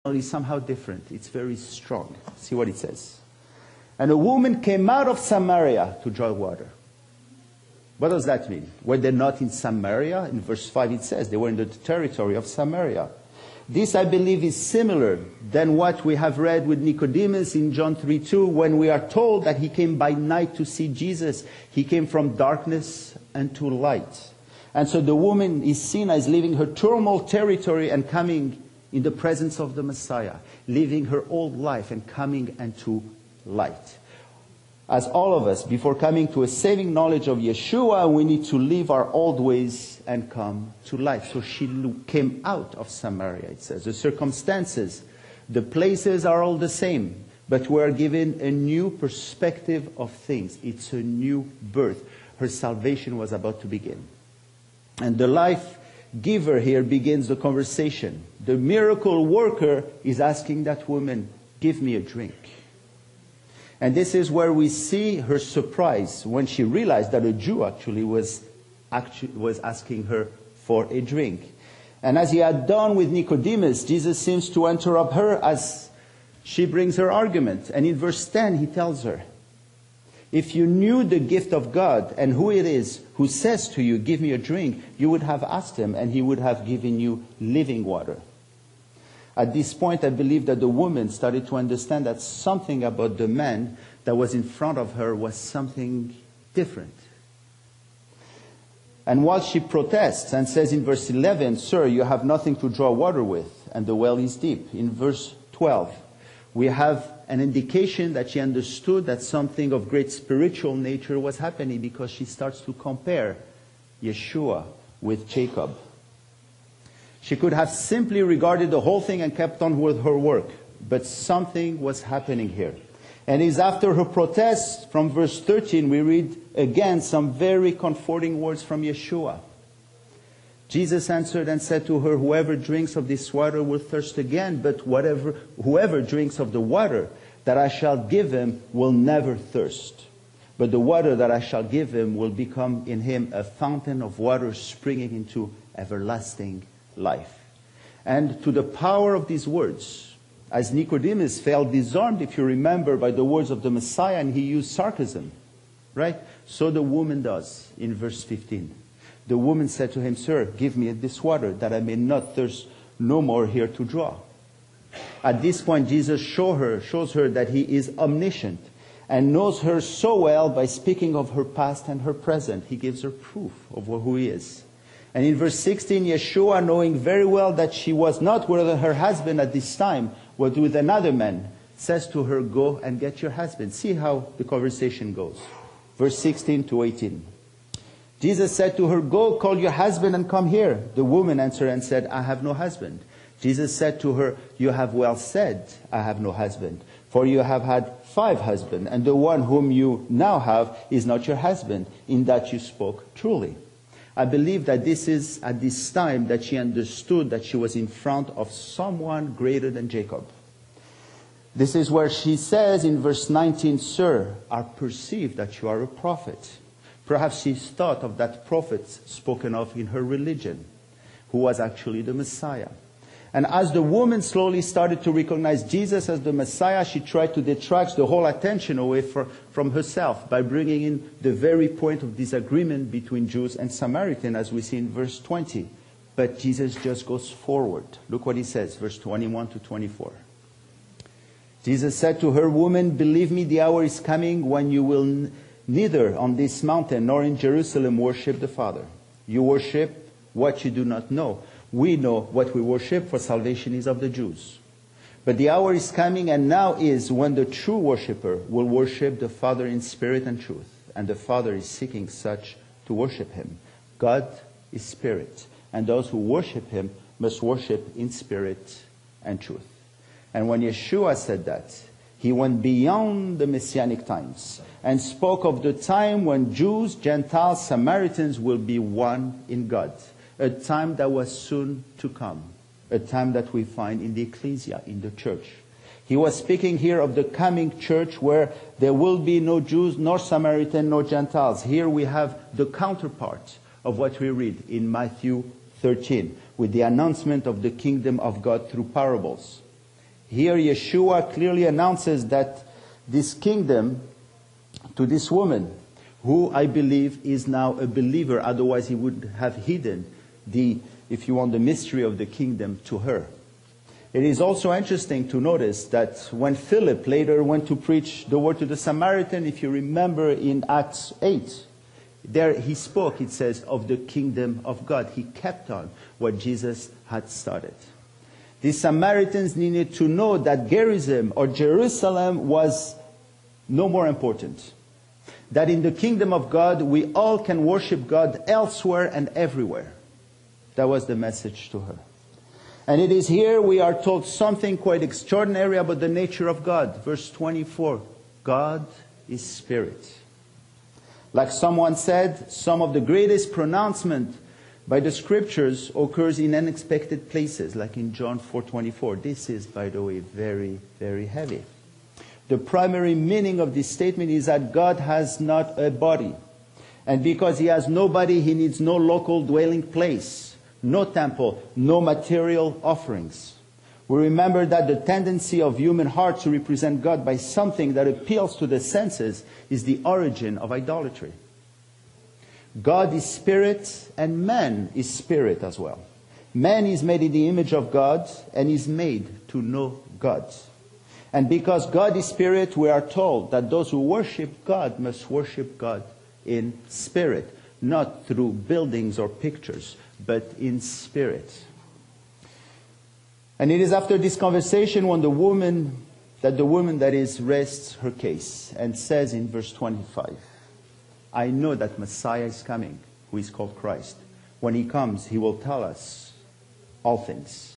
is somehow different. It's very strong. See what it says. And a woman came out of Samaria to draw water. What does that mean? Were they not in Samaria? In verse 5 it says they were in the territory of Samaria. This, I believe, is similar than what we have read with Nicodemus in John 3:2, when we are told that he came by night to see Jesus. He came from darkness unto light. And so the woman is seen as leaving her turmoil territory and coming in the presence of the Messiah, leaving her old life and coming into light. As all of us, before coming to a saving knowledge of Yeshua, we need to leave our old ways and come to light. So she came out of Samaria, it says. The circumstances, the places are all the same, but we are given a new perspective of things. It's a new birth. Her salvation was about to begin. And the life giver here begins the conversation. The miracle worker is asking that woman, give me a drink. And this is where we see her surprise when she realized that a Jew actually was asking her for a drink. And as he had done with Nicodemus, Jesus seems to interrupt her as she brings her argument. And in verse 10 he tells her, if you knew the gift of God and who it is who says to you, give me a drink, you would have asked him and he would have given you living water. At this point, I believe that the woman started to understand that something about the man that was in front of her was something different. And while she protests and says in verse 11, sir, you have nothing to draw water with, and the well is deep. In verse 12, we have an indication that she understood that something of great spiritual nature was happening, because she starts to compare Yeshua with Jacob. She could have simply regarded the whole thing and kept on with her work. But something was happening here. And it's after her protest, from verse 13, we read again some very comforting words from Yeshua. Jesus answered and said to her, whoever drinks of this water will thirst again, but whoever drinks of the water that I shall give him will never thirst. But the water that I shall give him will become in him a fountain of water springing into everlasting life. And to the power of these words, as Nicodemus felt disarmed, if you remember, by the words of the Messiah, and he used sarcasm, right? So the woman does in verse 15. The woman said to him, sir, give me this water that I may not thirst no more here to draw. At this point, Jesus shows her that he is omniscient and knows her so well by speaking of her past and her present. He gives her proof of who he is. And in verse 16, Yeshua, knowing very well that she was not with her husband at this time, but with another man, says to her, go and get your husband. See how the conversation goes. Verse 16 to 18. Jesus said to her, go, call your husband and come here. The woman answered and said, I have no husband. Jesus said to her, you have well said, I have no husband. For you have had 5 husbands, and the one whom you now have is not your husband. In that you spoke truly. I believe that this is at this time that she understood that she was in front of someone greater than Jacob. This is where she says in verse 19, sir, I perceive that you are a prophet. Perhaps she thought of that prophet spoken of in her religion, who was actually the Messiah. And as the woman slowly started to recognize Jesus as the Messiah, she tried to detract the whole attention away from herself by bringing in the very point of disagreement between Jews and Samaritans, as we see in verse 20. But Jesus just goes forward. Look what he says, verse 21 to 24. Jesus said to her, woman, believe me, the hour is coming when you will neither on this mountain nor in Jerusalem worship the Father. You worship what you do not know. We know what we worship, for salvation is of the Jews. But the hour is coming, and now is, when the true worshiper will worship the Father in spirit and truth. And the Father is seeking such to worship him. God is spirit, and those who worship him must worship in spirit and truth. And when Yeshua said that, he went beyond the Messianic times and spoke of the time when Jews, Gentiles, Samaritans will be one in God. A time that was soon to come. A time that we find in the ecclesia, in the church. He was speaking here of the coming church where there will be no Jews, nor Samaritan, nor Gentiles. Here we have the counterpart of what we read in Matthew 13, with the announcement of the kingdom of God through parables. Here Yeshua clearly announces that this kingdom to this woman, who I believe is now a believer, otherwise he would have hidden the mystery of the kingdom to her. It is also interesting to notice that when Philip later went to preach the word to the Samaritan, if you remember in Acts 8, there he spoke, it says, of the kingdom of God. He kept on what Jesus had started. The Samaritans needed to know that Gerizim or Jerusalem was no more important. That in the kingdom of God, we all can worship God elsewhere and everywhere. That was the message to her. And it is here we are told something quite extraordinary about the nature of God. Verse 24, God is spirit. Like someone said, some of the greatest pronouncement by the scriptures occurs in unexpected places, like in John 4:24. This is, by the way, very, very heavy. The primary meaning of this statement is that God has not a body. And because he has no body, he needs no local dwelling place, no temple, no material offerings. We remember that the tendency of human heart to represent God by something that appeals to the senses is the origin of idolatry. God is spirit and man is spirit as well. Man is made in the image of God and is made to know God. And because God is spirit, we are told that those who worship God must worship God in spirit, not through buildings or pictures, but in spirit. And it is after this conversation when the woman rests her case and says in verse 25, I know that Messiah is coming, who is called Christ. When he comes, he will tell us all things.